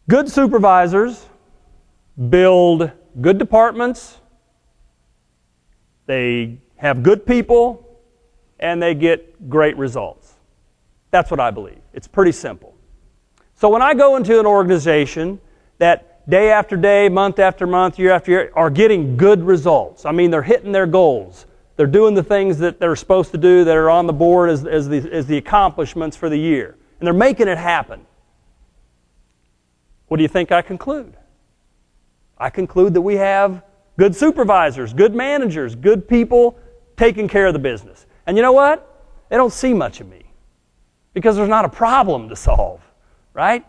Good supervisors build good departments, they have good people, and they get great results. That's what I believe. It's pretty simple. So when I go into an organization that day after day, month after month, year after year, are getting good results, I mean, they're hitting their goals, they're doing the things that they're supposed to do that are on the board as the accomplishments for the year, and they're making it happen. What do you think I conclude? I conclude that we have good supervisors, good managers, good people taking care of the business. And you know what? They don't see much of me because there's not a problem to solve, right?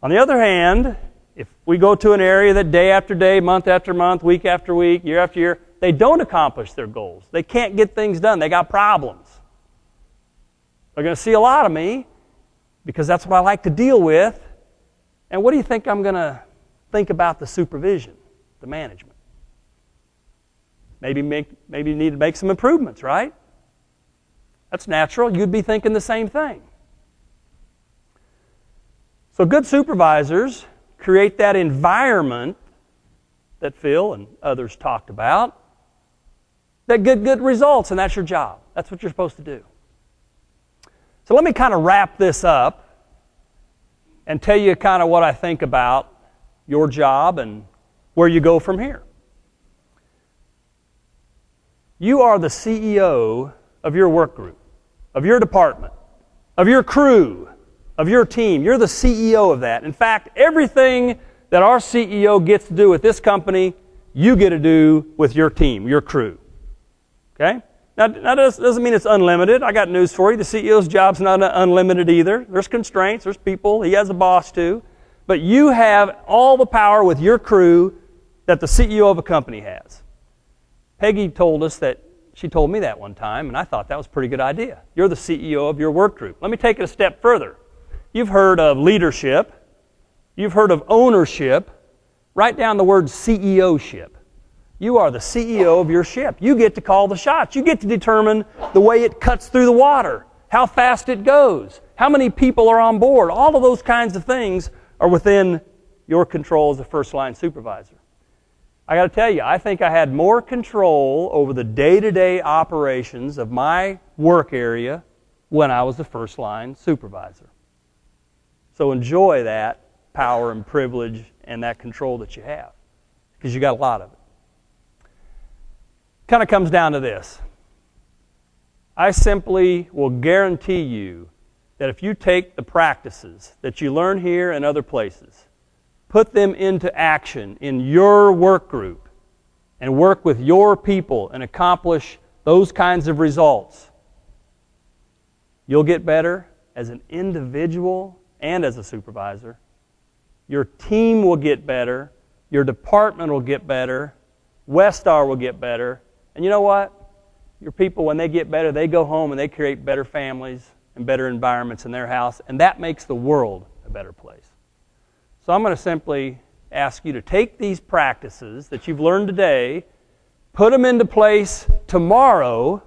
On the other hand, if we go to an area that day after day, month after month, week after week, year after year, they don't accomplish their goals. They can't get things done. They got problems. They're going to see a lot of me because that's what I like to deal with. And what do you think I'm going to think about the supervision, the management? Maybe you need to make some improvements, right? That's natural. You'd be thinking the same thing. So good supervisors create that environment that Phil and others talked about that get good results, and that's your job. That's what you're supposed to do. So let me kind of wrap this up and tell you kind of what I think about your job and where you go from here. You are the CEO of your work group, of your department, of your crew, of your team. You're the CEO of that. In fact, everything that our CEO gets to do with this company, you get to do with your team, your crew. Okay? Now, that doesn't mean it's unlimited. I got news for you. The CEO's job's not unlimited either. There's constraints. There's people. He has a boss too. But you have all the power with your crew that the CEO of a company has. Peggy told us that, she told me that one time, and I thought that was a pretty good idea. You're the CEO of your work group. Let me take it a step further. You've heard of leadership. You've heard of ownership. Write down the word CEO-ship. You are the CEO of your ship. You get to call the shots. You get to determine the way it cuts through the water, how fast it goes, how many people are on board. All of those kinds of things are within your control as a first-line supervisor. I got to tell you, I think I had more control over the day-to-day operations of my work area when I was the first-line supervisor. So enjoy that power and privilege and that control that you have, because you got a lot of it. Kind of comes down to this. I simply will guarantee you that if you take the practices that you learn here and other places, put them into action in your work group, and work with your people and accomplish those kinds of results, you'll get better as an individual and as a supervisor. Your team will get better. Your department will get better. Westar will get better. And you know what? Your people, when they get better, they go home and they create better families and better environments in their house, and that makes the world a better place. So I'm going to simply ask you to take these practices that you've learned today, put them into place tomorrow,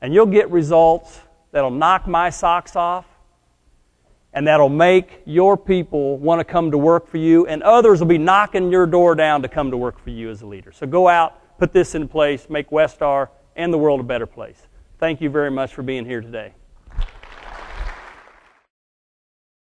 and you'll get results that'll knock my socks off, and that'll make your people want to come to work for you, and others will be knocking your door down to come to work for you as a leader. So go out, put this in place, make Westar and the world a better place. Thank you very much for being here today.